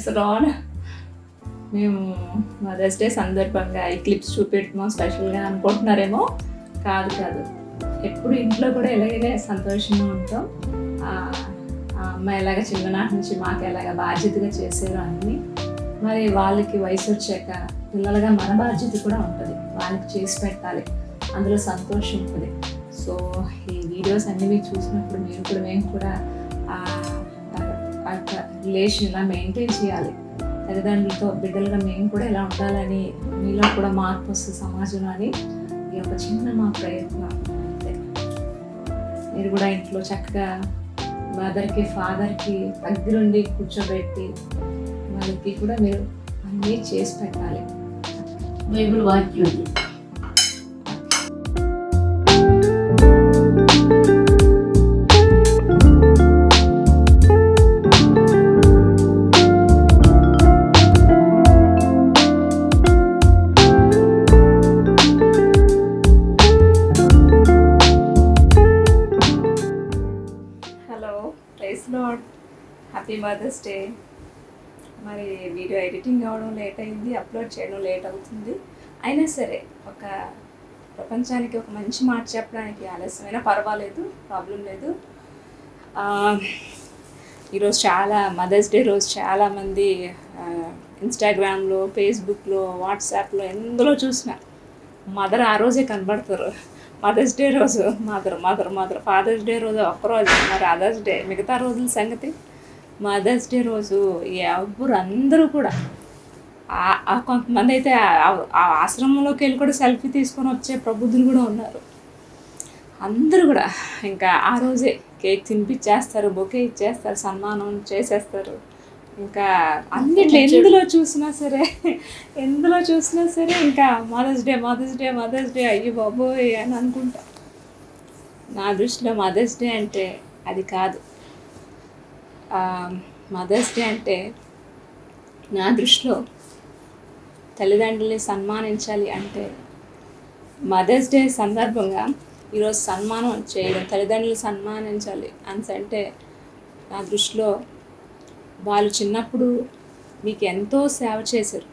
It's రాన్. మేము mothers day సందర్భంగా ఈ క్లిప్స్ చూపెట్టుమో స్పెషల్గా అనుకుంటున్నారేమో. కాదు, ఎప్పుడు ఇంట్లో కూడా ఎలాగైనా సంతోషంగా ఉంటాం. ఆ అమ్మ ఎలాగ చిన్ననాటి నుంచి మాకు ఎలాగ బాధ్యతగా చేసేదో అన్నీ, మరి వాళ్ళకి వయసు వచ్చాక పిల్లలుగా మన బాధ్యత కూడా ఉంటుంది. వాళ్ళకి చేసి పెట్టాలి, అందులో సంతోషం ఉంటుంది. సో ఈ వీడియోస్ అన్నీ మీకు చూసినప్పుడు మేము కూడా రిలేషన్ ఇలా మెయింటైన్ చేయాలి. తల్లిదండ్రులతో బిడ్డలుగా మేము కూడా ఎలా ఉండాలని, మీలో కూడా మార్పు వస్తుంది సమాజంలో అని ఈ ఒక చిన్న మా ప్రయత్నం. అంతే. మీరు కూడా ఇంట్లో చక్కగా మదర్కి ఫాదర్కి దగ్గరుండి కూర్చోబెట్టి వాళ్ళకి కూడా మీరు అన్నీ చేసి పెట్టాలి. బైబిల్ వాక్యం హ్యాపీ మదర్స్ డే. మరి వీడియో ఎడిటింగ్ అవ్వడం లేట్ అయింది, అప్లోడ్ చేయడం లేట్ అవుతుంది. అయినా సరే ఒక ప్రపంచానికి ఒక మంచి మాట చెప్పడానికి ఆలస్యమైనా పర్వాలేదు, ప్రాబ్లం లేదు. ఈరోజు చాలా మదర్స్ డే రోజు చాలామంది ఇన్స్టాగ్రామ్లో, ఫేస్బుక్లో, వాట్సాప్లో ఎందులో చూసినా మదర్ ఆ రోజే కనబడతారు. మదర్స్ డే రోజు మదర్, ఫాదర్స్ డే రోజు ఒక్కరోజు, మరి అదర్స్ డే మిగతా రోజుల సంగతి. మదర్స్ డే రోజు ఎవరు అందరూ కూడా కొంతమంది అయితే ఆ ఆశ్రమంలోకి వెళ్ళి కూడా సెల్ఫీ తీసుకొని వచ్చే ప్రబుద్ధులు కూడా ఉన్నారు. అందరూ కూడా ఇంకా ఆ రోజే కేక్ తినిపించేస్తారు, బొకే ఇచ్చేస్తారు, సన్మానం చేసేస్తారు. ఇంకా అన్నిట్లో ఎందులో చూసినా సరే ఇంకా మదర్స్ డే అయ్యో బాబోయ్ అని అనుకుంటా. నా దృష్టిలో మదర్స్ డే అంటే అది కాదు. మదర్స్ డే అంటే నా దృష్టిలో తల్లిదండ్రుల్ని సన్మానించాలి అంటే, మదర్స్ డే సందర్భంగా ఈరోజు సన్మానం చేయడం, తల్లిదండ్రులు సన్మానించాలి అంటే నా దృష్టిలో వాళ్ళు చిన్నప్పుడు మీకు ఎంతో సేవ చేశారు.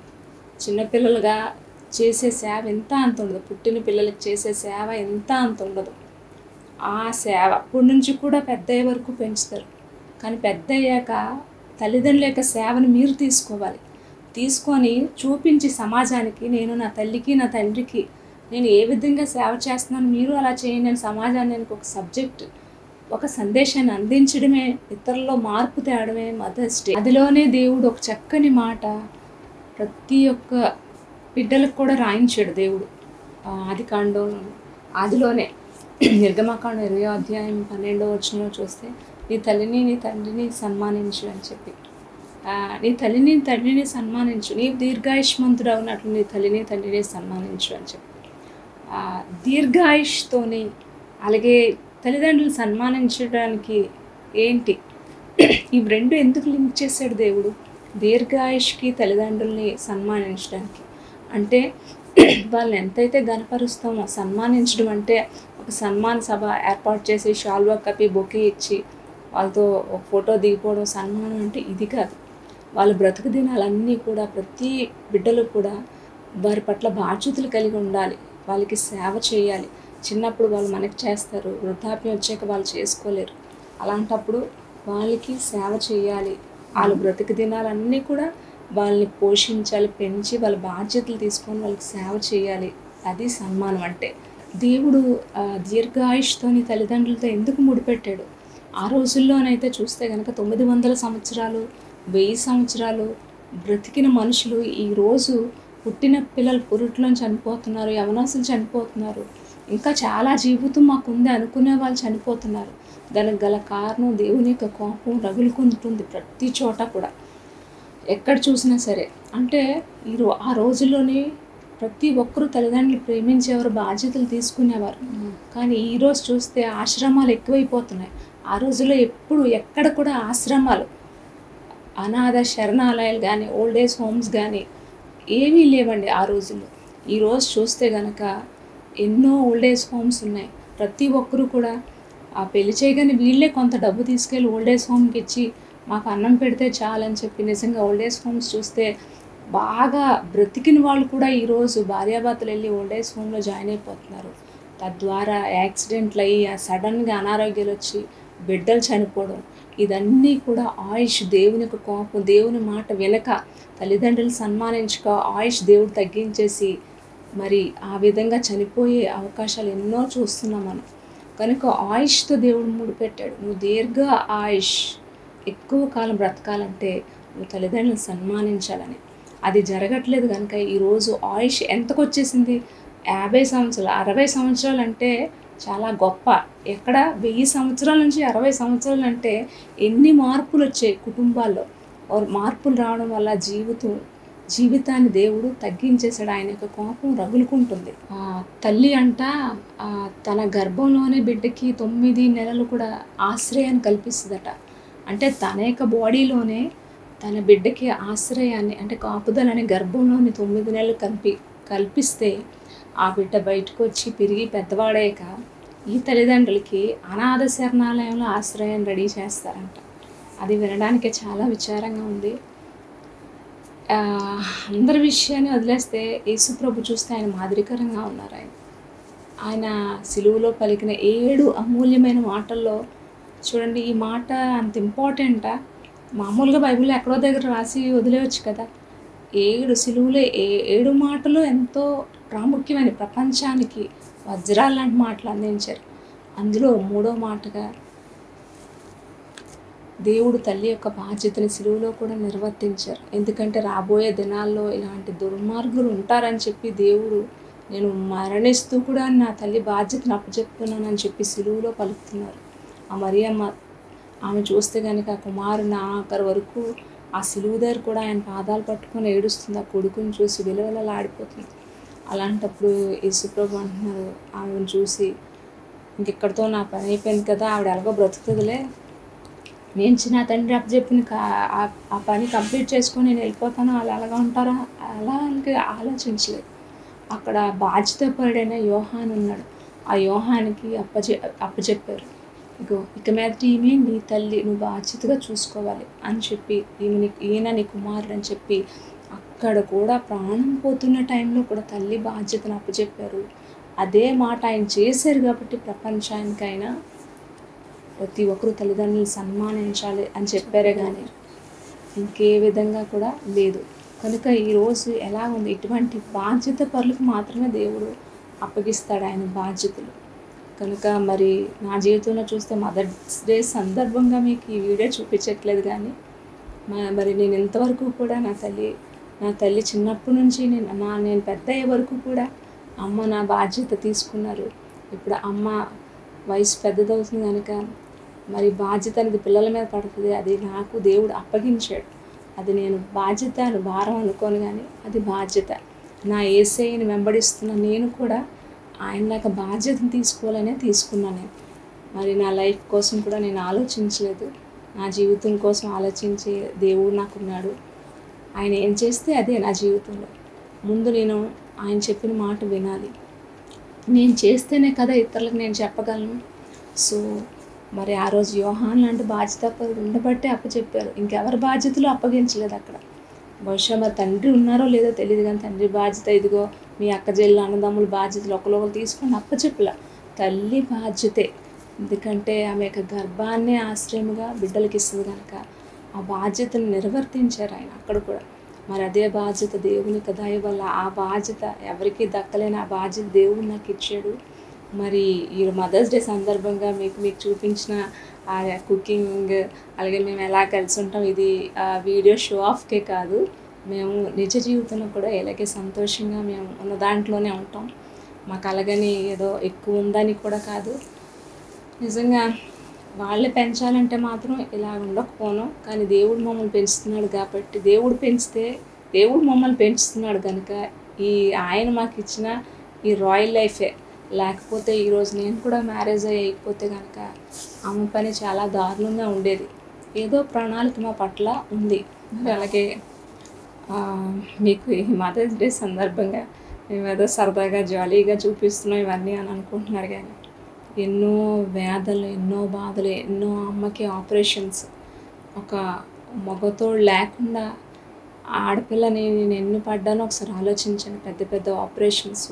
చిన్నపిల్లలుగా చేసే సేవ ఎంత అంత ఉండదు, పుట్టిన పిల్లలకి చేసే సేవ ఎంత అంత ఉండదు. ఆ సేవ అప్పటి నుంచి కూడా పెద్దయ్యే వరకు పెంచుతారు. కానీ పెద్ద అయ్యాక తల్లిదండ్రుల యొక్క సేవను మీరు తీసుకొని చూపించి సమాజానికి, నేను నా తల్లికి నా తండ్రికి నేను ఏ విధంగా సేవ చేస్తున్నాను, మీరు అలా చేయండి అని సమాజానికి ఒక సబ్జెక్ట్, ఒక సందేశాన్ని అందించడమే, ఇతరుల్లో మార్పు తేవడమే మదర్స్ డే. అదిలోనే దేవుడు ఒక చక్కని మాట ప్రతి ఒక్క బిడ్డలకు కూడా రాయించాడు దేవుడు. ఆదిలోనే నిర్గమకాండం 20వ అధ్యాయం 12వ వచనంలో చూస్తే, నీ తల్లిని నీ తండ్రిని సన్మానించు అని చెప్పి, నీ తల్లిని తండ్రిని సన్మానించు, నీ దీర్ఘాయుష్మంతుడు అవునట్లు నీ తల్లిని తండ్రిని సన్మానించు అని చెప్పి, దీర్ఘాయుష్తోని అలాగే తల్లిదండ్రులు సన్మానించడానికి ఏంటి, ఇవి రెండు ఎందుకు లింక్ చేశాడు దేవుడు? దీర్ఘాయుష్కి తల్లిదండ్రుల్ని సన్మానించడానికి అంటే వాళ్ళని ఎంతైతే గనపరుస్తామో, సన్మానించడం అంటే ఒక సన్మాన సభ ఏర్పాటు చేసి షాల్వా కప్పి బొకే ఇచ్చి వాళ్ళతో ఒక ఫోటో దిగిపోవడం సన్మానం అంటే ఇది కాదు. వాళ్ళ బ్రతుకు దినాలన్నీ కూడా ప్రతి బిడ్డలు కూడా వారి పట్ల బాధ్యతలు కలిగి ఉండాలి, వాళ్ళకి సేవ చేయాలి. చిన్నప్పుడు వాళ్ళు మనకి చేస్తారు, వృద్ధాప్యం వచ్చాక వాళ్ళు చేసుకోలేరు. అలాంటప్పుడు వాళ్ళకి సేవ చేయాలి. వాళ్ళ బ్రతుకు దినాలన్నీ కూడా వాళ్ళని పోషించాలి, పెంచి వాళ్ళ బాధ్యతలు తీసుకొని వాళ్ళకి సేవ చేయాలి. అది సన్మానం అంటే. దేవుడు దీర్ఘాయుష్తోని తల్లిదండ్రులతో ఎందుకు ముడిపెట్టాడు? ఆ రోజుల్లోనైతే చూస్తే కనుక 900 సంవత్సరాలు 1000 సంవత్సరాలు బ్రతికిన మనుషులు ఈరోజు పుట్టిన పిల్లలు పురుట్లో చనిపోతున్నారు, యవనస్తులు చనిపోతున్నారు, ఇంకా చాలా జీవితం మాకుంది అనుకునే వాళ్ళు చనిపోతున్నారు. దానికి గల కారణం దేవుని యొక్క కోపం రగులుకుంటుంది ప్రతి చోట కూడా, ఎక్కడ చూసినా సరే. అంటే ఆ రోజుల్లోనే ప్రతి ఒక్కరూ తల్లిదండ్రులు ప్రేమించేవారు, బాధ్యతలు తీసుకునేవారు. కానీ ఈరోజు చూస్తే ఆశ్రమాలు ఎక్కువైపోతున్నాయి. ఆ రోజుల్లో ఎక్కడ కూడా ఆశ్రమాలు, అనాథ శరణాలయాలు కానీ, ఓల్డ్ ఏజ్ హోమ్స్ కానీ ఏమీ లేవండి ఆ రోజుల్లో. ఈరోజు చూస్తే కనుక ఎన్నో ఓల్డ్ ఏజ్ హోమ్స్ ఉన్నాయి. ప్రతి ఒక్కరూ కూడా ఆ పెళ్లి చేయగానే వీళ్ళే కొంత డబ్బు తీసుకెళ్ళి ఓల్డ్ ఏజ్ హోమ్కి ఇచ్చి మాకు అన్నం పెడితే చాలని చెప్పి నిజంగా ఓల్డ్ ఏజ్ హోమ్స్ చూస్తే బాగా బ్రతికిన వాళ్ళు కూడా ఈరోజు భార్యాభర్తలు వెళ్ళి ఓల్డ్ ఏజ్ హోమ్లో జాయిన్ అయిపోతున్నారు. తద్వారా యాక్సిడెంట్లు అయ్యి సడన్గా అనారోగ్యాలు వచ్చి బిడ్డలు చనిపోవడం, ఇదన్నీ కూడా ఆయుష్ దేవుని యొక్క కోపం, దేవుని మాట వెనక తల్లిదండ్రులు సన్మానించుక ఆయుష్ దేవుడు తగ్గించేసి మరి ఆ విధంగా చనిపోయే అవకాశాలు ఎన్నో చూస్తున్నాం మనం. కనుక ఆయుష్తో దేవుడు ముడిపెట్టాడు. నువ్వు దీర్ఘ ఆయుష్ ఎక్కువ కాలం బ్రతకాలంటే నువ్వు తల్లిదండ్రులను సన్మానించాలని. అది జరగట్లేదు కనుక ఈరోజు ఆయుష్ ఎంతకు వచ్చేసింది? 50 సంవత్సరాలు, 60 సంవత్సరాలు అంటే చాలా గొప్ప. ఎక్కడ 1000 సంవత్సరాల నుంచి 60 సంవత్సరాలు అంటే ఎన్ని మార్పులు వచ్చాయి కుటుంబాల్లో. మార్పులు రావడం వల్ల జీవితాన్ని దేవుడు తగ్గించేశాడు. ఆయన యొక్క కోపం రగులుకుంటుంది. తల్లి అంట తన గర్భంలోనే బిడ్డకి 9 నెలలు కూడా ఆశ్రయాన్ని కల్పిస్తుందట. అంటే తన యొక్క బాడీలోనే తన బిడ్డకి ఆశ్రయాన్ని అంటే కాపుదలని గర్భంలోని 9 నెలలు కల్పిస్తే ఆ బిడ్డ బయటకు వచ్చి పెరిగి పెద్దవాడాక ఈ తల్లిదండ్రులకి అనాథ శరణాలయంలో ఆశ్రయాన్ని రెడీ చేస్తారంట. అది వినడానికి చాలా విచారంగా ఉంది. అందరి విషయాన్ని వదిలేస్తే యేసుప్రభు చూస్తే ఆయన మాదిరికరంగా ఉన్నారు. ఆయన సిలువలో పలికిన 7 అమూల్యమైన మాటల్లో చూడండి, ఈ మాట అంత ఇంపార్టెంటా? మామూలుగా బైబిల్లో ఎక్కడో దగ్గర రాసి వదిలేవచ్చు కదా. 7 సిలువలో 7 మాటలు ఎంతో ప్రాముఖ్యమైన, ప్రపంచానికి వజ్రాలు లాంటి మాటలు అందించారు. అందులో 3వ మాటగా దేవుడు తల్లి యొక్క బాధ్యతని సిలువలో కూడా నిర్వర్తించారు. ఎందుకంటే రాబోయే దినాల్లో ఇలాంటి దుర్మార్గులు ఉంటారని చెప్పి దేవుడు నేను మరణిస్తూ కూడా నా తల్లి బాధ్యతను అప్పచెప్తున్నానని చెప్పి సిలువలో పలుకుతున్నారు. ఆ మరియమ్మ ఆమె చూస్తే కనుక ఆ కుమారుని ఆఖరి వరకు ఆ సిలువ దగ్గర కూడా ఆయన పాదాలు పట్టుకొని ఏడుస్తుంది. ఆ కొడుకుని చూసి విలవిలలాడిపోతుంది. అలాంటప్పుడు యేసుప్రభు అంటున్నారు ఆమెను చూసి, ఇంకెక్కడితో నా పని అయిపోయింది కదా, ఆవిడ ఎలాగో బ్రతుకుతుందిలే, నేను చిన్న తండ్రి అప్పచెప్పిన ఆ పని కంప్లీట్ చేసుకొని నేను వెళ్ళిపోతాను, వాళ్ళు అలాగా ఉంటారా? అలాగే ఆలోచించలేదు. అక్కడ బాధ్యత పరుడైన యోహాన్ ఉన్నాడు. ఆ యోహానికి అప్పచెప్పారు, ఇక మీదట ఈమె నీ తల్లి, నువ్వు బాధ్యతగా చూసుకోవాలి అని చెప్పి, ఈయన నీ కుమారుడు అని చెప్పి అక్కడ కూడా ప్రాణం పోతున్న టైంలో కూడా తల్లి బాధ్యతను అప్పచెప్పారు. అదే మాట ఆయన చేశారు కాబట్టి ప్రపంచానికైనా ప్రతి ఒక్కరు తల్లిదండ్రులు సన్మానించాలి అని చెప్పారే కానీ ఇంకే విధంగా కూడా లేదు. కనుక ఈరోజు ఎలా ఉంది, ఇటువంటి బాధ్యత పరులకు మాత్రమే దేవుడు అప్పగిస్తాడు ఆయన బాధ్యతలు. కనుక మరి నా జీవితంలో చూస్తే మదర్స్ డే సందర్భంగా మీకు ఈ వీడియో చూపించట్లేదు కానీ మరి నేను ఇంతవరకు కూడా నా తల్లి చిన్నప్పటి నుంచి నేను పెద్ద అయ్యే వరకు కూడా అమ్మ నా బాధ్యత తీసుకున్నారు. ఇప్పుడు అమ్మ వయసు పెద్దదవుతుంది కనుక మరి బాధ్యత అనేది పిల్లల మీద పడుతుంది. అది నాకు దేవుడు అప్పగించాడు. అది నేను భారం అనుకోను కానీ అది బాధ్యత. నా యేసయ్యని వెంబడిస్తున్న నేను కూడా ఆయన నాకు బాధ్యతను తీసుకోవాలనే తీసుకున్నాను. మరి నా లైఫ్ కోసం కూడా నేను ఆలోచించలేదు. నా జీవితం కోసం ఆలోచించే దేవుడు నాకున్నాడు. ఆయన ఏం చేస్తే అదే నా జీవితంలో. ముందు నేను ఆయన చెప్పిన మాట వినాలి. నేను చేస్తేనే కదా ఇతరులకు నేను చెప్పగలను. సో మరి ఆ రోజు యోహాన్ లాంటి బాధ్యతపరుడు ఉండబట్టే అప్పచెప్పారు. ఇంకెవరి బాధ్యతలు అప్పగించలేదు అక్కడ. బహుశా మరి తండ్రి ఉన్నారో లేదో తెలియదు కానీ తండ్రి బాధ్యత, ఇదిగో మీ అక్క చెల్లి అన్నదమ్ముల బాధ్యతలు ఒకరు తీసుకొని అప్పచెప్పలే. తల్లి బాధ్యతే. ఎందుకంటే ఆమె యొక్క గర్భాన్ని ఆశ్రయముగా బిడ్డలకి ఇస్తుంది కనుక ఆ బాధ్యతను నిర్వర్తించారు ఆయన అక్కడ కూడా. మరి అదే బాధ్యత దేవుని దయ వల్ల ఆ బాధ్యత ఎవరికి దక్కలేని ఆ బాధ్యత దేవుడు నాకు ఇచ్చాడు. మరి ఈ మదర్స్ డే సందర్భంగా మీకు చూపించిన ఆ కుకింగ్, అలాగే మేము ఎలా కలిసి ఉంటాం, ఇది వీడియో షో ఆఫ్కే కాదు. మేము నిజ జీవితంలో కూడా ఇలాగే సంతోషంగా మేము ఉన్న దాంట్లోనే ఉంటాం. మాకు అలాగని ఏదో ఎక్కువ ఉందని కూడా కాదు. నిజంగా వాళ్ళే పెంచాలంటే మాత్రం ఇలా ఉండకపోను. కానీ దేవుడు మమ్మల్ని పెంచుతున్నాడు కాబట్టి, దేవుడు మమ్మల్ని పెంచుతున్నాడు కనుక ఆయన మాకు ఇచ్చిన ఈ రాయల్ లైఫే. లేకపోతే ఈరోజు నేను కూడా మ్యారేజ్ అయిపోతే కనుక ఆమె పని చాలా దారుణంగా ఉండేది. ఏదో ప్రణాళిక మా పట్ల ఉంది. మరి అలాగే మీకు ఈ మదర్స్ డే సందర్భంగా మేము ఏదో సరదాగా జాలీగా చూపిస్తున్నాం ఇవన్నీ అని అనుకుంటున్నారు కానీ ఎన్నో వ్యాధులు, ఎన్నో బాధలు, ఎన్నో అమ్మకి ఆపరేషన్స్, ఒక మగతోడు లేకుండా ఆడపిల్లని నేను ఎన్ని పడ్డానో ఒకసారి ఆలోచించాను. పెద్ద పెద్ద ఆపరేషన్స్,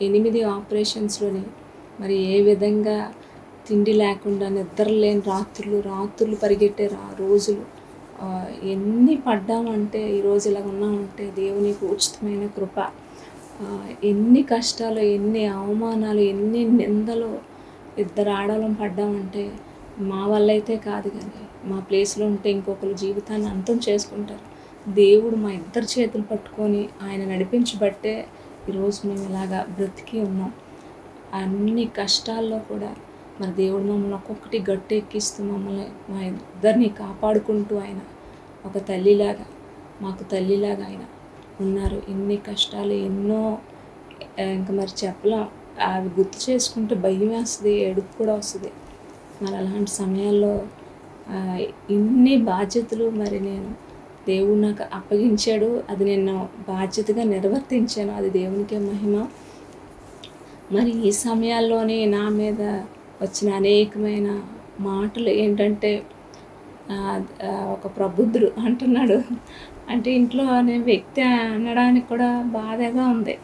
8 ఆపరేషన్స్లోని మరి ఏ విధంగా తిండి లేకుండా నిద్ర లేని రాత్రులు పరిగెట్టే రోజులు ఎన్ని పడ్డామంటే ఈరోజు ఇలా ఉన్నామంటే దేవునికి ఉచితమైన కృప. ఎన్ని కష్టాలు, ఎన్ని అవమానాలు, ఎన్ని నిందలు ఇద్దరు ఆడవాళ్ళం పడ్డామంటే మా వల్ల అయితే కాదు, కానీ మా ప్లేస్లో ఉంటే ఇంకొకరు జీవితాన్ని అంతం చేసుకుంటారు. దేవుడు మా ఇద్దరు చేతులు పట్టుకొని ఆయన నడిపించబట్టే ఈరోజు మేము ఇలాగా బ్రతికి ఉన్నాం. అన్ని కష్టాల్లో కూడా మరి దేవుడు మమ్మల్ని ఒక్కొక్కటి గట్టి ఎక్కిస్తూ మమ్మల్ని మా ఇద్దరిని కాపాడుకుంటూ ఆయన ఒక తల్లిలాగా మాకు తల్లిలాగా ఆయన ఉన్నారు. ఎన్ని కష్టాలు ఎన్నో ఇంకా మరి చెప్పలేం. అవి గుర్తు చేసుకుంటే భయం వేస్తుంది, ఏడుపు కూడా వస్తుంది. మరి అలాంటి సమయాల్లో ఇన్ని బాధ్యతలు మరి నేను దేవుడు నాకు అప్పగించాడు, అది నేను బాధ్యతగా నిర్వర్తించాను, అది దేవునికే మహిమ. మరి ఈ సమయాల్లోనే నా మీద వచ్చిన అనేకమైన మాటలు ఏంటంటే ఒక ప్రబుద్ధుడు అంటున్నాడు అంటే ఇంట్లో అనే వ్యక్తి అనడానికి కూడా బాధగా ఉంది.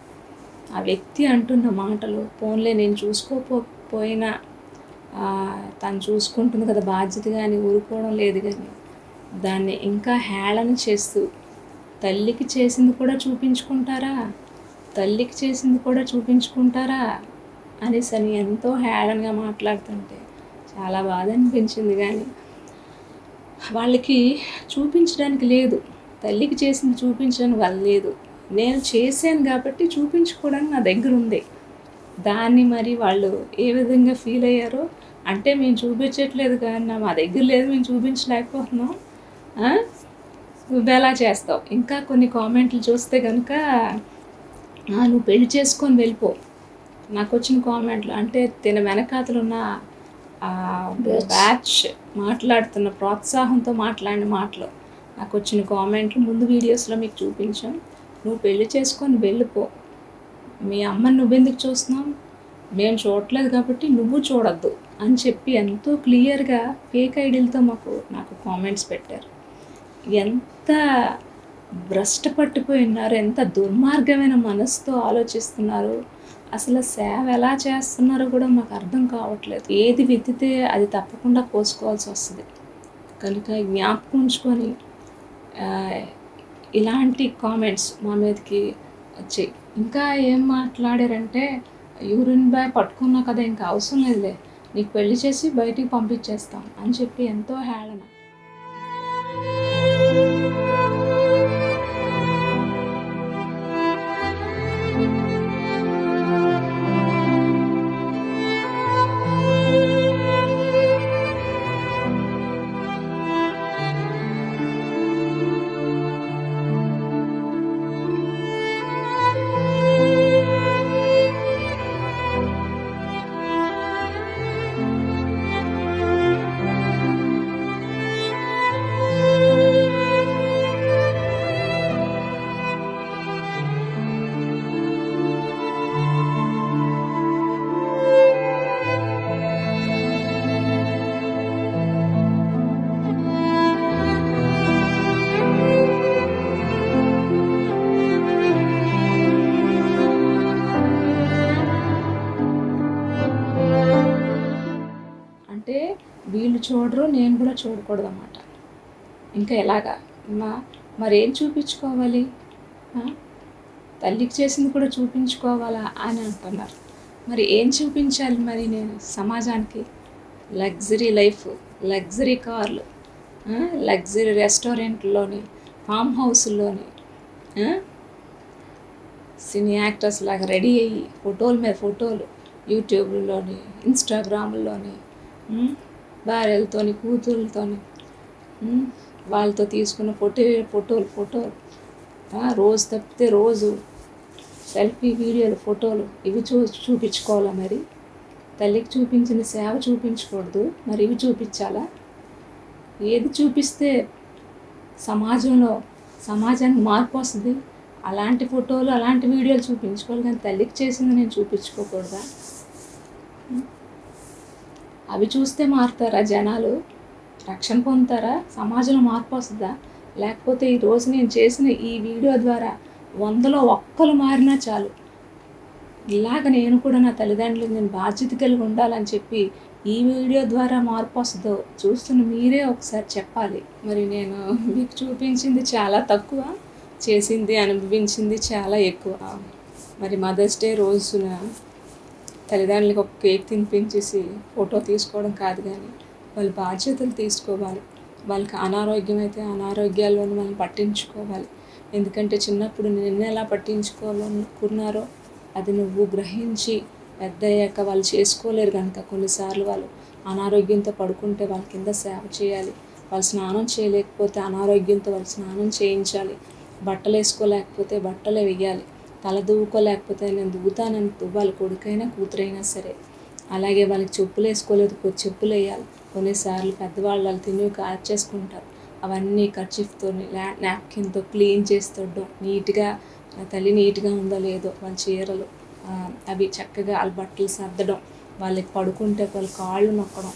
ఆ వ్యక్తి అంటున్న మాటలు ఫోన్లే నేను చూసుకోకపోయినా తను చూసుకుంటుంది కదా బాధ్యత, కానీ ఊరుకోవడం లేదు, కానీ దాన్ని ఇంకా హేళన చేస్తూ తల్లికి చేసింది కూడా చూపించుకుంటారా అనేసి అని ఎంతో హేళనగా మాట్లాడుతుంటే చాలా బాధ అనిపించింది. కానీ వాళ్ళకి చూపించడానికి లేదు, తల్లికి చేసింది చూపించడానికి వాళ్ళు లేదు. నేను చేశాను కాబట్టి చూపించుకోవడానికి నా దగ్గర ఉంది. దాన్ని మరి వాళ్ళు ఏ విధంగా ఫీల్ అయ్యారో అంటే మేము చూపించట్లేదు కానీ మా దగ్గర లేదు, మేము చూపించలేకపోతున్నాం, నువ్వు ఎలా చేస్తావు. ఇంకా కొన్ని కామెంట్లు చూస్తే కనుక నువ్వు పెళ్లి చేసుకొని వెళ్ళిపో. నాకు వచ్చిన కామెంట్లు అంటే తిన వెనకాతలు ఉన్న బ్యాచ్ మాట్లాడుతున్న ప్రోత్సాహంతో మాట్లాడిన మాటలు నాకు వచ్చిన కామెంట్లు ముందు వీడియోస్లో మీకు చూపించాం. నువ్వు పెళ్లి చేసుకొని వెళ్ళిపో, మీ అమ్మని నువ్వెందుకు చూస్తున్నావు, మేము చూడట్లేదు కాబట్టి నువ్వు చూడొద్దు అని చెప్పి ఎంతో క్లియర్గా ఫేక్ ఐడీలతో నాకు కామెంట్స్ పెట్టారు. ఎంత భ్రష్ట పట్టిపోయి ఉన్నారు, ఎంత దుర్మార్గమైన మనసుతో ఆలోచిస్తున్నారు, అసలు సేవ ఎలా చేస్తున్నారో కూడా మాకు అర్థం కావట్లేదు. ఏది విత్తితే అది తప్పకుండా కోసుకోవాల్సి వస్తుంది. కనుక జ్ఞాపకం ఉంచుకొని ఇలాంటి కామెంట్స్ మా మీదకి వచ్చాయి. ఇంకా ఏం మాట్లాడారంటే యూరిన్ బ్యాగ్ పట్టుకున్నా కదా ఇంకా అవసరం లేదులే, నీకు పెళ్లి చేసి బయటికి పంపించేస్తాం అని చెప్పి ఎంతో హేళన. అంటే వీళ్ళు చూడరు, నేను కూడా చూడకూడదు అన్నమాట. ఇంకా ఎలాగా మరేం చూపించుకోవాలి, తల్లికి చేసింది కూడా చూపించుకోవాలా అని అంటున్నారు. మరి ఏం చూపించాలి మరి నేను సమాజానికి? లగ్జరీ లైఫ్, లగ్జరీ కార్లు, లగ్జరీ రెస్టారెంట్లోని, ఫామ్ హౌస్లోని సినీ యాక్టర్స్ లాగా రెడీ అయ్యి ఫోటోల మీద ఫోటోలు యూట్యూబ్లోని, ఇన్స్టాగ్రామ్లోని, భార్యలతోని, కూతురులతోని, వాళ్ళతో తీసుకున్న ఫోటోలు రోజు తప్పితే రోజు సెల్ఫీ వీడియోలు, ఫోటోలు ఇవి చూపించుకోవాలా? మరి తల్లికి చూపించిన సేవ చూపించకూడదు, మరి ఇవి చూపించాలా? ఏది చూపిస్తే సమాజానికి మార్పు వస్తుంది? అలాంటి ఫోటోలు, అలాంటి వీడియోలు చూపించుకోవాలి, కానీ తల్లికి చేసింది నేను చూపించుకోకూడదా? అవి చూస్తే మారుతారా జనాలు? రక్షణ పొందుతారా? సమాజంలో మార్పు వస్తుందా? లేకపోతే ఈరోజు నేను చేసిన ఈ వీడియో ద్వారా 100లో ఒక్కరు మారినా చాలు, ఇలాగ నేను కూడా నా తల్లిదండ్రులకు నేను బాధ్యత కలిగి ఉండాలని చెప్పి ఈ వీడియో ద్వారా మార్పు వస్తుందో చూస్తున్న మీరే ఒకసారి చెప్పాలి. మరి నేను మీకు చూపించింది చాలా తక్కువ, చేసింది అనుభవించింది చాలా ఎక్కువ. మరి మదర్స్ డే రోజున తల్లిదండ్రులకు ఒక కేక్ తినిపించేసి ఫోటో తీసుకోవడం కాదు, కానీ వాళ్ళ బాధ్యతలు తీసుకోవాలి. వాళ్ళకి అనారోగ్యం అయితే అనారోగ్యాలను మనం పట్టించుకోవాలి. ఎందుకంటే చిన్నప్పుడు నిన్ను ఎలా పట్టించుకోవాలనుకున్నారో అది నువ్వు గ్రహించి పెద్ద అయ్యాక వాళ్ళు చేసుకోలేరు కనుక కొన్నిసార్లు వాళ్ళు అనారోగ్యంతో పడుకుంటే వాళ్ళ కింద సేవ చేయాలి. వాళ్ళు స్నానం చేయలేకపోతే అనారోగ్యంతో వాళ్ళు స్నానం చేయించాలి. బట్టలు వేసుకోలేకపోతే బట్టలు వేయాలి. తల దువ్వుకోలేకపోతే నేను దువ్వుతానని దువ్వాలి, కొడుకైనా కూతురైనా సరే. అలాగే వాళ్ళకి చెప్పులు వేసుకోలేదు, చెప్పులు వేయాలి. కొన్నిసార్లు పెద్దవాళ్ళు వాళ్ళు తిని చేసుకుంటారు, అవన్నీ కర్చీఫ్తో నాప్కిన్తో క్లీన్ చేసి తొడడం, నీట్గా తల్లి నీట్గా ఉందో లేదో వాళ్ళ చీరలు అవి చక్కగా వాళ్ళ బట్టలు సర్దడం, వాళ్ళకి పడుకుంటే వాళ్ళ కాళ్ళు నొక్కడం,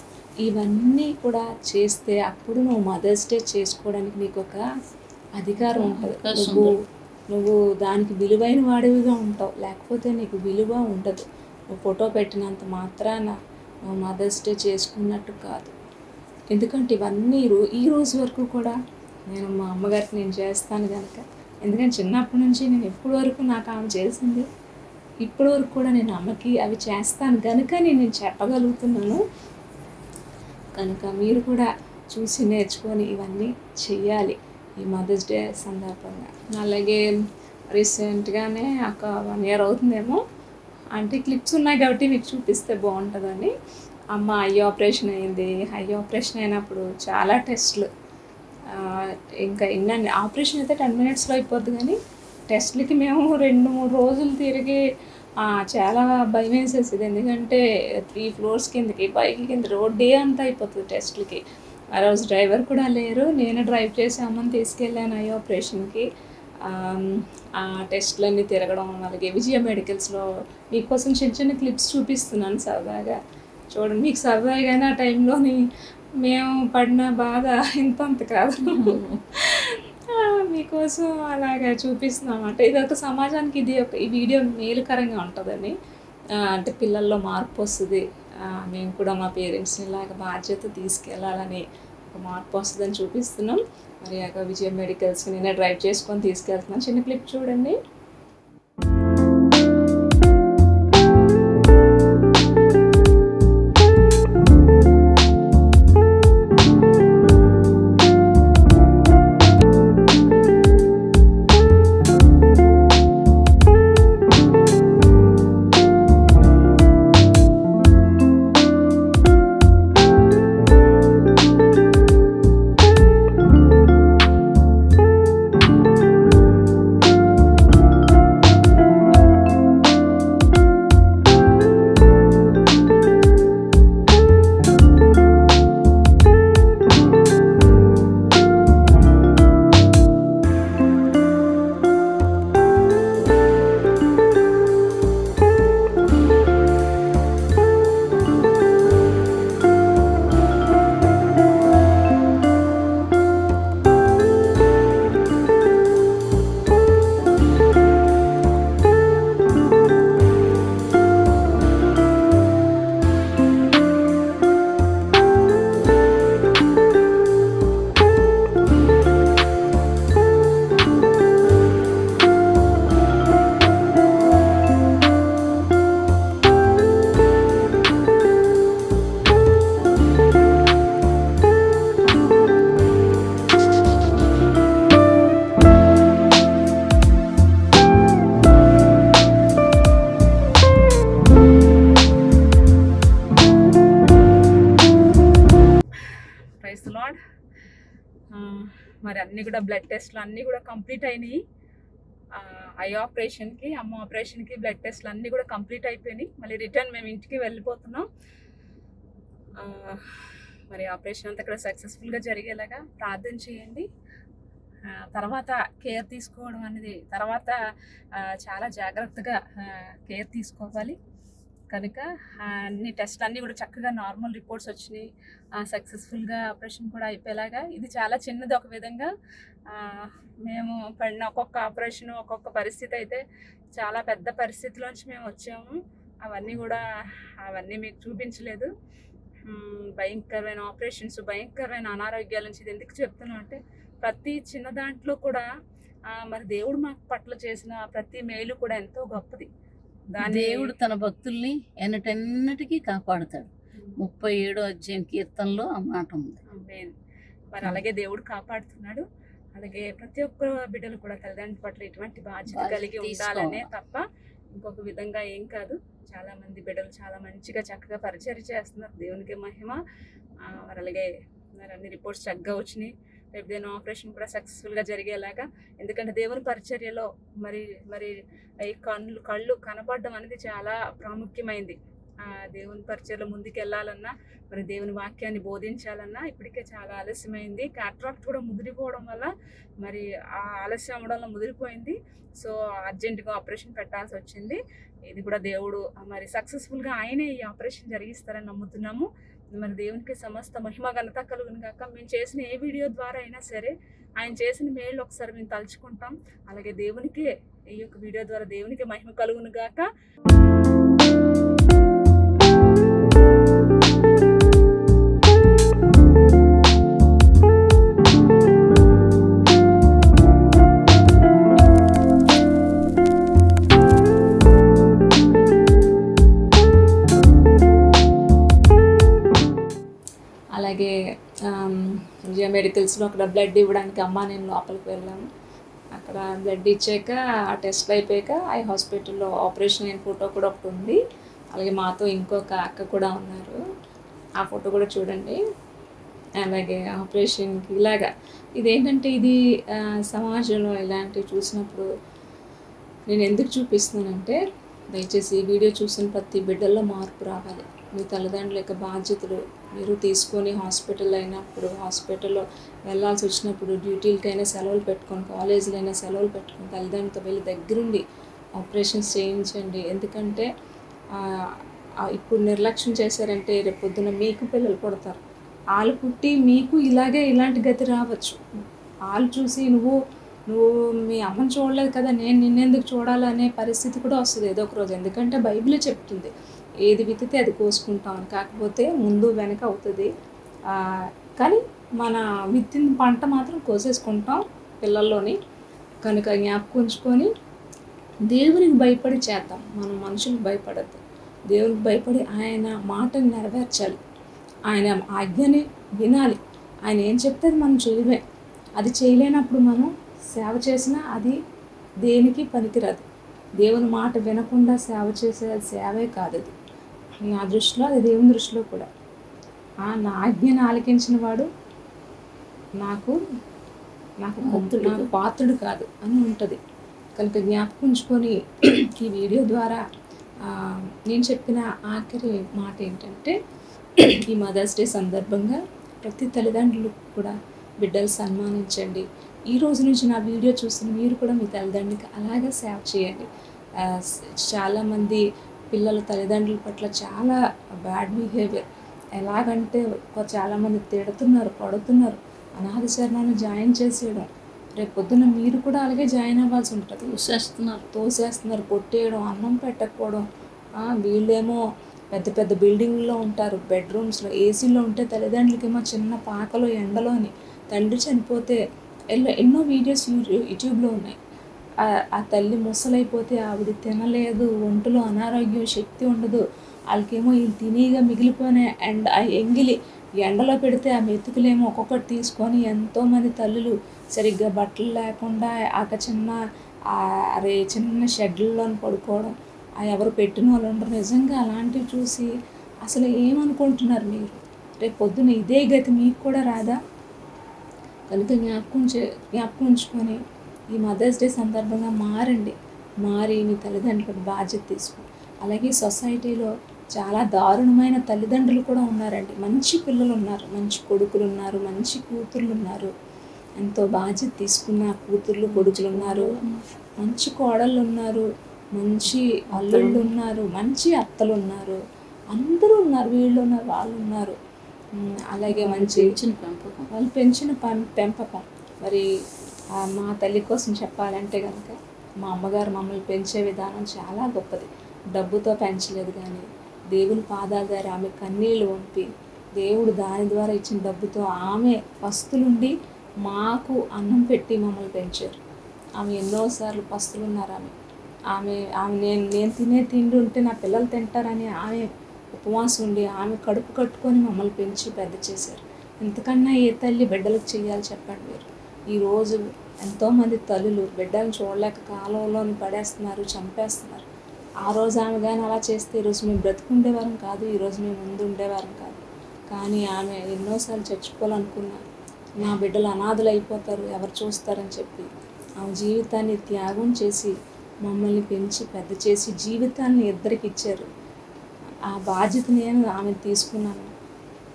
ఇవన్నీ కూడా చేస్తే అప్పుడు నువ్వు మదర్స్ డే చేసుకోవడానికి నీకు ఒక అధికారం ఉంటుంది. నువ్వు దానికి విలువైన వాడివిగా ఉంటావు, లేకపోతే నీకు విలువ ఉండదు. నువ్వు ఫోటో పెట్టినంత మాత్రాన నువ్వు మదర్స్ డే చేసుకున్నట్టు కాదు. ఎందుకంటే ఇవన్నీ ఈ రోజు వరకు కూడా నేను మా అమ్మగారికి నేను చేస్తాను కనుక, ఎందుకంటే చిన్నప్పటి నుంచి నేను ఎప్పటి వరకు నాకు ఆమె చేసింది, ఇప్పటి వరకు కూడా నేను అమ్మకి అవి చేస్తాను కనుక నేను చెప్పగలుగుతున్నాను. కనుక మీరు కూడా చూసి నేర్చుకొని ఇవన్నీ చెయ్యాలి ఈ మదర్స్ డే సందర్భంగా. అలాగే రీసెంట్గానే ఒక 1 year అవుతుందేమో, అంటే క్లిప్స్ ఉన్నాయి కాబట్టి మీకు చూపిస్తే బాగుంటుందని. అమ్మ ఐ ఆపరేషన్ అయింది. ఐ ఆపరేషన్ అయినప్పుడు చాలా టెస్ట్లు, ఇంకా ఎన్ని ఆపరేషన్ అయితే 10 minutesలో అయిపోద్ది, కానీ టెస్ట్లకి మేము 2-3 రోజులు తిరిగి చాలా భయం వేసేసింది. ఎందుకంటే 3 floors కిందకి పైకి కింద రోడ్ డే అంతా అయిపోతుంది టెస్ట్లకి. ఆ రోజు డ్రైవర్ కూడా లేరు, నేను డ్రైవ్ చేసి అమ్మని తీసుకెళ్ళాను ఐ ఆపరేషన్కి. ఆ టెస్ట్లన్నీ తిరగడం, అలాగే విజయ మెడికల్స్లో మీకోసం చిన్న చిన్న క్లిప్స్ చూపిస్తున్నాను సరదాగా చూడండి. మీకు సరదాగానే ఆ టైంలోని మేము పడిన బాధ ఇంతంత కాదు, మీకోసం అలాగా చూపిస్తున్నాం. అంటే ఇది ఒక సమాజానికి ఈ వీడియో మేలుకరంగా ఉంటుందని, అంటే పిల్లల్లో మార్పు వస్తుంది, మేము కూడా మా పేరెంట్స్ని ఇలాగ బాధ్యత తీసుకెళ్ళాలని ఒక మార్పు వస్తుందని చూపిస్తున్నాం. మరి అక్కడ విజయ మెడికల్స్కి నేనే డ్రైవ్ చేసుకొని తీసుకెళ్తున్నాను. చిన్న క్లిప్ చూడండి. మరి అన్నీ కూడా బ్లడ్ టెస్ట్లు అన్నీ కూడా కంప్లీట్ అయినాయి. ఐ ఆపరేషన్కి, అమ్మ ఆపరేషన్కి బ్లడ్ టెస్ట్లు అన్నీ కూడా కంప్లీట్ అయిపోయినాయి. మళ్ళీ రిటర్న్ మేము ఇంటికి వెళ్ళిపోతున్నాం. మరి ఆపరేషన్ అంతా కూడా సక్సెస్ఫుల్గా జరిగేలాగా ప్రార్థన చేయండి. తర్వాత కేర్ తీసుకోవడం అనేది తర్వాత చాలా జాగ్రత్తగా కేర్ తీసుకోవాలి. కనుక అన్ని టెస్ట్ అన్నీ కూడా చక్కగా నార్మల్ రిపోర్ట్స్ వచ్చినాయి. సక్సెస్ఫుల్గా ఆపరేషన్ కూడా అయిపోయేలాగా. ఇది చాలా చిన్నది ఒక విధంగా. మేము పడిన ఒక్కొక్క ఆపరేషన్ ఒక్కొక్క పరిస్థితి అయితే చాలా పెద్ద పరిస్థితిలోంచి మేము వచ్చాము. అవన్నీ మీకు చూపించలేదు. భయంకరమైన ఆపరేషన్స్, భయంకరమైన అనారోగ్యాల నుంచి. ఇది ఎందుకు చెప్తున్నాం అంటే ప్రతి చిన్న దాంట్లో కూడా మరి దేవుడు మాకు పట్ల చేసిన ప్రతి మేలు కూడా ఎంతో గొప్పది. దేవుడు తన భక్తుల్ని ఎన్నటెన్నటికీ కాపాడుతాడు. 37వ అధ్యాయం కీర్తనలో ఆ మాట ఉంది. మరి అలాగే దేవుడు కాపాడుతున్నాడు. అలాగే ప్రతి ఒక్క బిడ్డలు కూడా తల్లిదండ్రుల పట్ల ఇటువంటి బాధ్యత కలిగి ఉండాలనే తప్ప ఇంకొక విధంగా ఏం కాదు. చాలా మంది బిడ్డలు చాలా మంచిగా చక్కగా పరిచర్య చేస్తున్నారు. దేవునికి మహిమ. మరి అలాగే మరి అన్ని రిపోర్ట్స్ చక్కగా వచ్చినాయి. రేపు దేని ఆపరేషన్ కూడా సక్సెస్ఫుల్గా జరిగేలాగా. ఎందుకంటే దేవుని పరిచర్యలో మరి ఈ కళ్ళు కనపడడం అనేది చాలా ప్రాముఖ్యమైంది. దేవుని పరిచర్యలో ముందుకు వెళ్ళాలన్నా, మరి దేవుని వాక్యాన్ని బోధించాలన్నా ఇప్పటికే చాలా ఆలస్యమైంది. కాట్రాక్ట్ కూడా ముదిరిపోవడం వల్ల మరి ఆ ఆలస్యం అవ్వడంలో ముదిరిపోయింది. సో అర్జెంటుగా ఆపరేషన్ పెట్టాల్సి వచ్చింది. ఇది కూడా దేవుడు మరి సక్సెస్ఫుల్గా ఆయనే ఈ ఆపరేషన్ జరిగిస్తారని నమ్ముతున్నాము. మరి దేవునికి సమస్త మహిమ ఘనత కలుగును గాక. మేము చేసిన ఏ వీడియో ద్వారా అయినా సరే ఆయన చేసిన మేలు ఒకసారి మేము తలుచుకుంటాం. అలాగే దేవునికి ఈ యొక్క వీడియో ద్వారా దేవునికి మహిమ కలుగును గాక. అలాగే విజయ మెడికల్స్లో అక్కడ బ్లడ్ ఇవ్వడానికి నేను లోపలికి వెళ్ళాము. అక్కడ బ్లడ్ ఇచ్చాక ఆ టెస్ట్ అయిపోయాక ఐ హాస్పిటల్లో ఆపరేషన్ అయిన ఫోటో కూడా ఒకటి ఉంది. అలాగే మాతో ఇంకొక అక్క కూడా ఉన్నారు. ఆ ఫోటో కూడా చూడండి. అలాగే ఆపరేషన్కి ఇలాగా ఇదేంటంటే ఇది సమాజంలో ఇలాంటివి చూసినప్పుడు నేను ఎందుకు చూపిస్తున్నానంటే దయచేసి ఈ వీడియో చూసిన ప్రతి బిడ్డల్లో మార్పు రావాలి. మీ తల్లిదండ్రుల యొక్క బాధ్యతలు మీరు తీసుకొని హాస్పిటల్ అయినప్పుడు, హాస్పిటల్లో వెళ్ళాల్సి వచ్చినప్పుడు డ్యూటీలకైనా సెలవులు పెట్టుకొని, కాలేజీలో అయినా సెలవులు పెట్టుకొని తల్లిదండ్రులతో వెళ్ళి దగ్గరుండి ఆపరేషన్స్ చేయించండి. ఎందుకంటే ఇప్పుడు నిర్లక్ష్యం చేశారంటే రేపు పొద్దున మీకు పిల్లలు పుడతారు. వాళ్ళు పుట్టి మీకు ఇలాంటి గతి రావచ్చు. వాళ్ళు చూసి నువ్వు మీ అమ్మని చూడలేదు కదా, నేను నిన్నెందుకు చూడాలనే పరిస్థితి కూడా వస్తుంది ఏదో ఒక రోజు. ఎందుకంటే బైబిలే చెప్తుంది ఏది విత్తితే అది కోసుకుంటామని. కాకపోతే ముందు వెనక అవుతుంది. కానీ మన విత్తిన పంట మాత్రం కోసేసుకుంటాం పిల్లల్లోని. కనుక జ్ఞాపకం ఉంచుకొని దేవునికి భయపడి చేద్దాం. మనం మనుషులకు భయపడద్దు. దేవునికి భయపడి ఆయన మాటను నెరవేర్చాలి. ఆయన ఆజ్ఞని వినాలి. ఆయన ఏం చెప్తే అది మనం చేయడమే. అది చేయలేనప్పుడు మనం సేవ చేసినా అది దేనికి పనికిరాదు. దేవుని మాట వినకుండా సేవ చేసే సేవే కాదు అది. నా దృష్టిలో అది దేవుని దృష్టిలో కూడా నా ఆజ్ఞను ఆలకించిన వాడు నాకు పాత్రుడు కాదు అని ఉంటుంది. కనుక జ్ఞాపకం ఉంచుకొని ఈ వీడియో ద్వారా నేను చెప్పిన ఆఖరి మాట ఏంటంటే ఈ మదర్స్ డే సందర్భంగా ప్రతి తల్లిదండ్రులు కూడా బిడ్డలు సన్మానించండి. ఈ రోజు నుంచి నా వీడియో చూస్తున్న మీరు కూడా మీ తల్లిదండ్రులకి అలాగే సేవ చేయండి. చాలామంది పిల్లలు తల్లిదండ్రుల పట్ల చాలా బ్యాడ్ బిహేవియర్. ఎలాగంటే చాలామంది తిడుతున్నారు, పడుతున్నారు, అనాథ శరణాన్ని జాయిన్ చేసేయడం. రేపు పొద్దున్న మీరు కూడా అలాగే జాయిన్ అవ్వాల్సి ఉంటుంది. తోసేస్తున్నారు, కొట్టేయడం, అన్నం పెట్టకపోవడం. వీళ్ళేమో పెద్ద పెద్ద బిల్డింగ్లో ఉంటారు, బెడ్రూమ్స్లో ఏసీలో ఉంటే తల్లిదండ్రులకేమో చిన్న పాకలో ఎండలోని. తండ్రి చనిపోతే ఎన్నో వీడియోస్ యూట్యూబ్లో ఉన్నాయి. ఆ తల్లి ముసలైపోతే ఆవిడ తినలేదు, ఒంటిలో అనారోగ్యం, శక్తి ఉండదు. వాళ్ళకేమో వీళ్ళు తినిగా మిగిలిపోయిన ఎంగిలి ఎండలో పెడితే ఆ మెతుకులేమో ఒక్కొక్కటి తీసుకొని ఎంతోమంది తల్లులు సరిగ్గా బట్టలు లేకుండా చిన్న షెడ్లలో పడుకోవడం. ఎవరు పెట్టిన వాళ్ళు ఉండరు. నిజంగా అలాంటివి చూసి అసలు ఏమనుకుంటున్నారు మీరు? రేపు పొద్దున ఇదే గతి మీకు కూడా రాదా? కనుక జ్ఞాపకం ఉంచుకొని ఈ మదర్స్ డే సందర్భంగా మారి మీ తల్లిదండ్రులకు బాధ్యత తీసుకో. అలాగే సొసైటీలో చాలా దారుణమైన తల్లిదండ్రులు కూడా ఉన్నారండి. మంచి పిల్లలు ఉన్నారు, మంచి కొడుకులు ఉన్నారు, మంచి కూతుర్లు ఉన్నారు, ఎంతో బాధ్యత తీసుకున్న కూతుర్లు కొడుకులు ఉన్నారు, మంచి కోడళ్ళు ఉన్నారు. మంచి అల్లుళ్ళు ఉన్నారు, మంచి అత్తలు ఉన్నారు, అందరూ ఉన్నారు, వీళ్ళు ఉన్నారు, వాళ్ళు ఉన్నారు. అలాగే మంచి పెంపకం, వాళ్ళు పెంచిన పెంపకం. మరి మా తల్లి కోసం చెప్పాలంటే కనుక మా అమ్మగారు మమ్మల్ని పెంచే విధానం చాలా గొప్పది. డబ్బుతో పెంచలేదు, కానీ దేవుని పాదాల దగ్గర ఆమె కన్నీళ్ళు వంపి దేవుడు దాని ద్వారా ఇచ్చిన డబ్బుతో ఆమె పస్తులుండి మాకు అన్నం పెట్టి మమ్మల్ని పెంచారు. ఆమె ఎన్నోసార్లు పస్తులున్నారు. ఆమె నేను తినే తిండి ఉంటే నా పిల్లలు తింటారని ఆమె ఉపవాసం ఉండి ఆమె కడుపు కట్టుకొని మమ్మల్ని పెంచి పెద్ద చేశారు. ఇంతకన్నా ఏ తల్లి బిడ్డలకు చేయాలి చెప్పండి మీరు? ఈరోజు ఎంతోమంది తల్లులు బిడ్డలను చూడలేక కాలంలోని పడేస్తున్నారు, చంపేస్తున్నారు. ఆ రోజు ఆమె కానీ అలా చేస్తే ఈరోజు మేము బ్రతుకుండేవారం కాదు, ఈరోజు మేము ముందు ఉండేవారం కాదు. కానీ ఆమె ఎన్నోసార్లు చచ్చిపోవాలనుకున్నారు. నా బిడ్డలు అనాథులు అయిపోతారు, ఎవరు చూస్తారని చెప్పి ఆమె జీవితాన్ని త్యాగం చేసి మమ్మల్ని పెంచి పెద్ద చేసి జీవితాన్ని ఇద్దరికి ఇచ్చారు. ఆ బాధ్యత నేను ఆమె తీసుకున్నాను.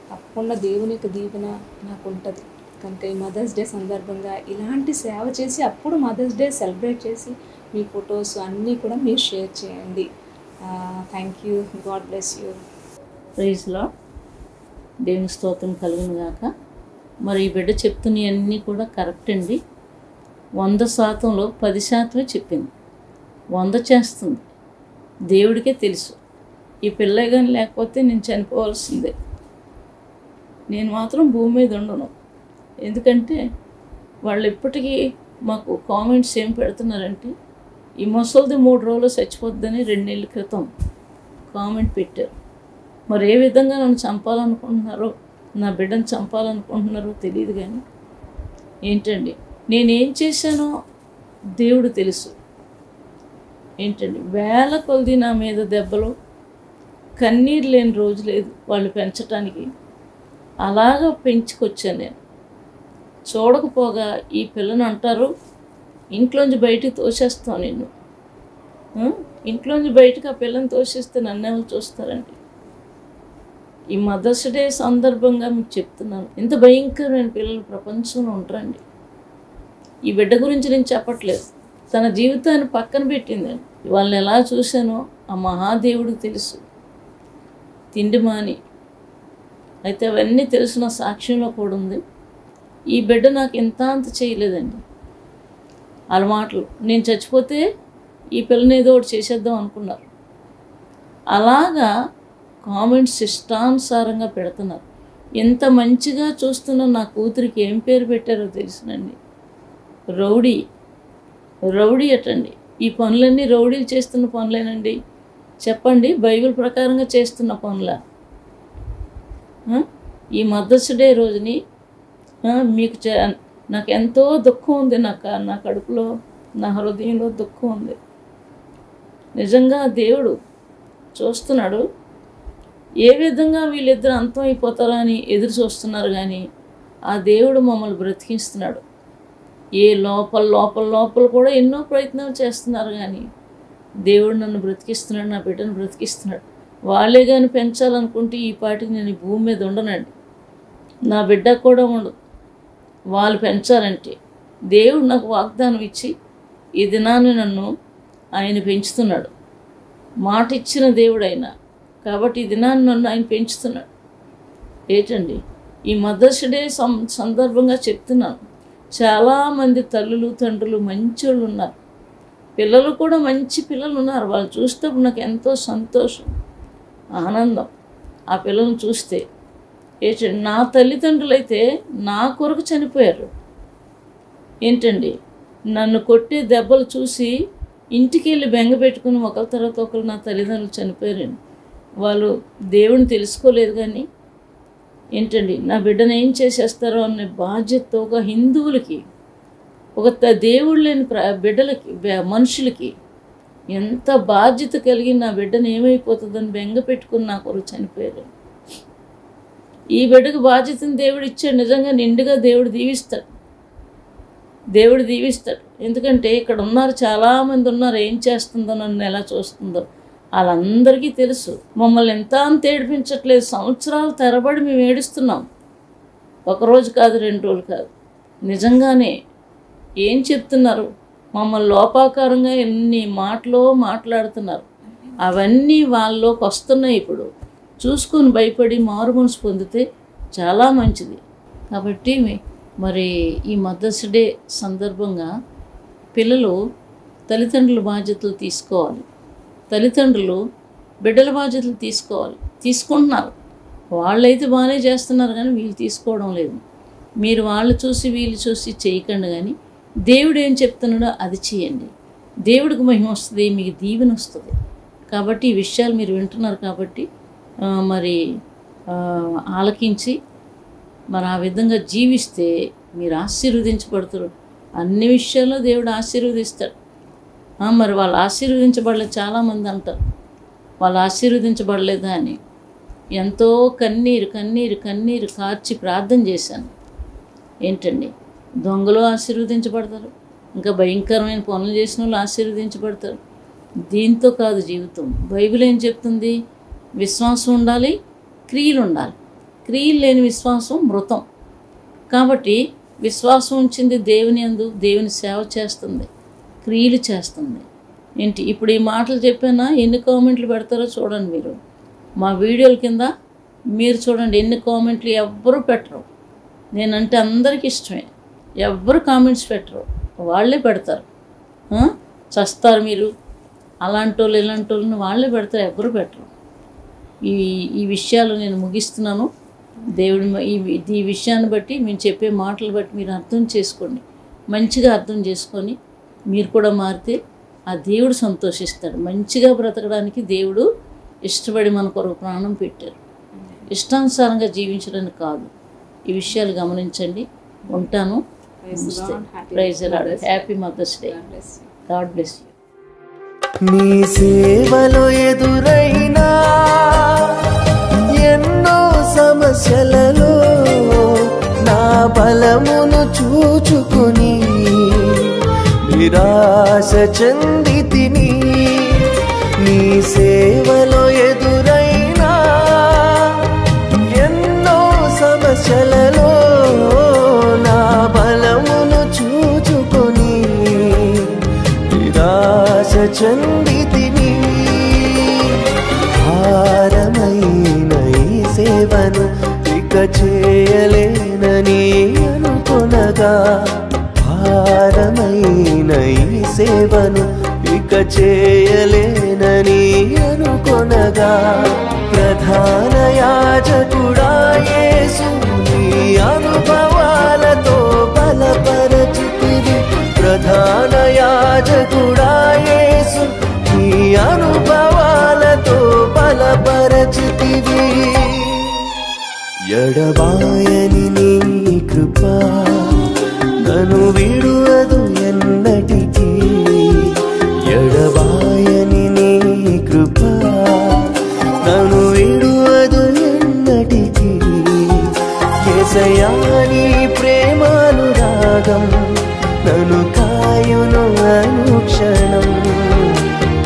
తప్పకుండా దేవుని యొక్క దీవెన నాకు ఉంటుంది. కనుక ఈ మదర్స్ డే సందర్భంగా ఇలాంటి సేవ చేసి అప్పుడు మదర్స్ డే సెలబ్రేట్ చేసి మీ ఫొటోస్ అన్నీ కూడా మీరు షేర్ చేయండి. Thank you. God bless you. Praise Lord. దేవుని స్తోత్రం కలుగును గాక. మరి ఈ బిడ్డ చెప్తున్నవన్నీ కూడా కరెక్ట్ అండి. 100%లో 10% చెప్పింది. 100 చేస్తుంది. దేవుడికే తెలుసు. ఈ పిల్ల కానీ లేకపోతే నేను చనిపోవాల్సిందే. నేను మాత్రం భూమి మీద ఉండను. ఎందుకంటే వాళ్ళు ఎప్పటికీ మాకు కామెంట్స్ ఏం పెడుతున్నారంటే, ఈ ముసలిది 3 రోజులు చచ్చిపోద్దని 2 నెలల క్రితం కామెంట్ పెట్టారు. మరి ఏ విధంగా నన్ను చంపాలనుకుంటున్నారో, నా బిడ్డను చంపాలనుకుంటున్నారో తెలియదు. కానీ ఏంటండి, నేనేం చేశానో దేవుడు తెలుసు. ఏంటండి, వేల కొలది నా మీద దెబ్బలు, కన్నీరు లేని రోజు లేదు వాళ్ళు పెంచటానికి. అలాగా పెంచుకొచ్చాను నేను. చూడకపోగా ఈ పిల్లని అంటారు, ఇంట్లోంచి బయటికి తోసేస్తాను నిన్ను. ఇంట్లోంచి బయటకు ఆ పిల్లని తోసేస్తే నన్నేమో చూస్తారండి. ఈ మదర్స్ డే సందర్భంగా మీకు చెప్తున్నాను, ఇంత భయంకరమైన పిల్లలు ప్రపంచంలో ఉంటారండి. ఈ బిడ్డ గురించి నేను చెప్పట్లేదు, తన జీవితాన్ని పక్కన పెట్టిందండి. వాళ్ళని ఎలా చూశానో ఆ మహాదేవుడికి తెలుసు. తిండి మాని అయితే అవన్నీ తెలిసిన సాక్ష్యంలో కూడా ఉంది. ఈ బిడ్డ నాకు ఇంత అంత చేయలేదండి. వాళ్ళ మాటలు, నేను చచ్చిపోతే ఈ పిల్లని ఏదో ఒకటి చేసేద్దాం అనుకున్నారు. అలాగా కామెంట్స్ ఇష్టానుసారంగా పెడుతున్నారు. ఎంత మంచిగా చూస్తున్న నా కూతురికి ఏం పేరు పెట్టారో తెలుసునండి, రౌడీ. రౌడీ అటండి. ఈ పనులన్నీ రౌడీలు చేస్తున్న పనులేనండి. చెప్పండి, బైబిల్ ప్రకారంగా చేస్తున్న పనుల? ఈ మదర్స్ డే రోజుని మీకు నాకు ఎంతో దుఃఖం ఉంది. నా కడుపులో, నా హృదయంలో దుఃఖం ఉంది. నిజంగా దేవుడు చూస్తున్నాడు. ఏ విధంగా వీళ్ళిద్దరు అంతం అయిపోతారా అని ఎదురు చూస్తున్నారు. కానీ ఆ దేవుడు మమ్మల్ని బ్రతికిస్తున్నాడు. ఏ లోపల కూడా ఎన్నో ప్రయత్నాలు చేస్తున్నారు. కానీ దేవుడు నన్ను బ్రతికిస్తున్నాడు, నా బిడ్డను బ్రతికిస్తున్నాడు. వాళ్ళే కానీ పెంచాలనుకుంటే ఈ పాటికి నేను ఈ భూమి మీద ఉండనండి. నా బిడ్డ కూడా ఉండదు. వాళ్ళు పెంచాలంటే దేవుడు నాకు వాగ్దానం ఇచ్చి ఈ దినాన్ని నన్ను ఆయన పెంచుతున్నాడు. మాట ఇచ్చిన దేవుడు అయినా కాబట్టి ఈ దినాన్ని నన్ను ఆయన పెంచుతున్నాడు. ఏంటండి, ఈ మదర్స్ డే సందర్భంగా చెప్తున్నాను. చాలామంది తల్లులు తండ్రులు మంచోళ్ళు ఉన్నారు. పిల్లలు కూడా మంచి పిల్లలు ఉన్నారు. వాళ్ళు చూసేటప్పుడు నాకు ఎంతో సంతోషం, ఆనందం. ఆ పిల్లలను చూస్తే ఏంటండి, నా తల్లిదండ్రులు అయితే నా కొరకు చనిపోయారు. ఏంటండి, నన్ను కొట్టే దెబ్బలు చూసి ఇంటికి వెళ్ళి బెంగ పెట్టుకుని ఒకరి తర్వాత ఒకరు నా తల్లిదండ్రులు చనిపోయారండి. వాళ్ళు దేవుని తెలుసుకోలేదు. కానీ ఏంటండి, నా బిడ్డను ఏం చేసేస్తారో అనే బాధ్యత ఒక హిందువులకి, ఒక దేవుడు లేని బిడ్డలకి, మనుషులకి ఎంత బాధ్యత కలిగి నా బిడ్డను ఏమైపోతుందని బెంగ పెట్టుకుని నా కొరకు చనిపోయారు. ఈ బిడ్డకు బాధ్యతను దేవుడు ఇచ్చాడు. నిజంగా నిండుగా దేవుడు దీవిస్తాడు. ఎందుకంటే ఇక్కడ ఉన్నారు, చాలామంది ఉన్నారు. ఏం చేస్తుందో, నన్ను ఎలా చూస్తుందో వాళ్ళందరికీ తెలుసు. మమ్మల్ని ఎంత అంత ఏడిపించట్లేదు. సంవత్సరాల తరబడి మేము ఏడుస్తున్నాం. ఒకరోజు కాదు, 2 రోజులు కాదు. నిజంగానే ఏం చెప్తున్నారు, మమ్మల్ని లోపాకారంగా ఎన్ని మాటలో మాట్లాడుతున్నారు. అవన్నీ వాళ్ళలోకి వస్తున్నాయి. ఇప్పుడు చూసుకొని భయపడి మారు మనసు పొందితే చాలా మంచిది. కాబట్టి మరి ఈ మదర్స్ డే సందర్భంగా పిల్లలు తల్లిదండ్రుల బాధ్యతలు తీసుకోవాలి. తల్లిదండ్రులు బిడ్డల బాధ్యతలు తీసుకుంటున్నారు. వాళ్ళైతే బాగానే చేస్తున్నారు, కానీ వీళ్ళు తీసుకోవడం లేదు. మీరు వాళ్ళు చూసి వీళ్ళు చూసి చేయకండి, కానీ దేవుడు ఏం చెప్తున్నాడో అది చేయండి. దేవుడికి మహిమ వస్తుంది, మీకు దీవెన వస్తుంది. కాబట్టి ఈ విషయాలు మీరు వింటున్నారు కాబట్టి మరి ఆలకించి మరి ఆ విధంగా జీవిస్తే మీరు ఆశీర్వదించబడతారు. అన్ని విషయాల్లో దేవుడు ఆశీర్వదిస్తాడు. మరి వాళ్ళు ఆశీర్వదించబడలేదు. చాలామంది అంటారు వాళ్ళు ఆశీర్వదించబడలేదా అని. ఎంతో కన్నీరు కన్నీరు కన్నీరు కార్చి ప్రార్థన చేశాను. ఏంటండి, దొంగలు ఆశీర్వదించబడతారు, ఇంకా భయంకరమైన పనులు చేసిన వాళ్ళు ఆశీర్వదించబడతారు. దీంతో కాదు జీవితం. బైబిల్ ఏం చెప్తుంది? విశ్వాసం ఉండాలి, క్రియలు ఉండాలి. క్రియలు లేని విశ్వాసం మృతం. కాబట్టి విశ్వాసం ఉంచింది దేవుని యందు, దేవుని సేవ చేస్తుంది, క్రియలు చేస్తుంది. ఏంటి ఇప్పుడు ఈ మాటలు చెప్పానా? ఎన్ని కామెంట్లు పెడతారో చూడండి. మీరు మా వీడియోల కింద మీరు చూడండి ఎన్ని కామెంట్లు. ఎవ్వరూ పెట్టరు. నేనంటే అందరికీ ఇష్టమే. ఎవ్వరు కామెంట్స్ పెట్టరు, వాళ్ళే పెడతారు. చస్తారు మీరు, అలాంటి వాళ్ళు ఇలాంటి వాళ్ళని వాళ్ళే పెడతారు, ఎవ్వరు పెట్టరు. ఈ విషయాలు నేను ముగిస్తున్నాను. దేవుడి ఈ విషయాన్ని బట్టి మేము చెప్పే మాటలు బట్టి మీరు అర్థం చేసుకోండి. మంచిగా అర్థం చేసుకొని మీరు కూడా మారితే ఆ దేవుడు సంతోషిస్తాడు. మంచిగా బ్రతకడానికి దేవుడు ఇష్టపడి మన కొరకు ప్రాణం పెట్టారు. ఇష్టానుసారంగా జీవించడానికి కాదు. ఈ విషయాలు గమనించండి. ఉంటాను. Praise the Lord. Happy mother's day. God bless you. నీ సేవలో ఎదురైనా ఎన్నో సమస్యలలో నా బలమును చూచుకొని నిరాశ చెందితిని. నీ సేవలో ఎదురైనా ఎన్నో సమస్యలలో నా బలమును చూచుకొని నిరాశ చెందితిని. భారమైన ఈ సేవను ఇక చేయలేనని అనుకొనగా, భారమైన ఈ సేవను ఇక చేయలేనని అనుకొనగా, ప్రధాన యాజకుడా యేసు నీ అనుభవాలతో బలపరచితివి. ప్రధాన యాజకుడా యేసు నీ అనుభవాలతో బలపరచితివి. ఎడబాయని నీ కృప నన్ను విడువదు ఎన్నటికీ. ఎడబాయని నీ కృప నన్ను విడువదు ఎన్నటికీ. యేసయ్యా నీ ప్రేమానురాగం నన్ను కాయును అనుక్షణం.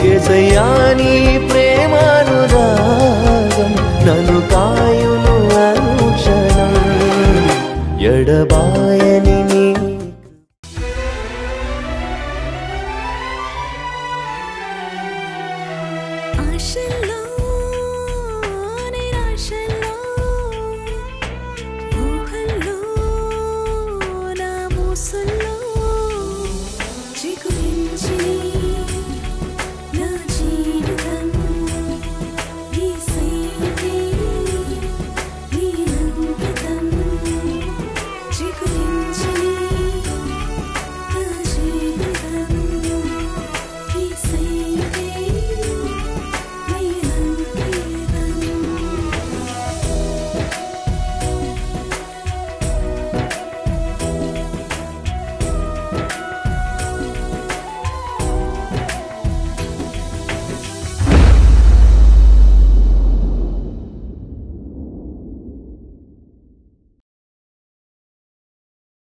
యేసయ్యా నీ ప్రేమ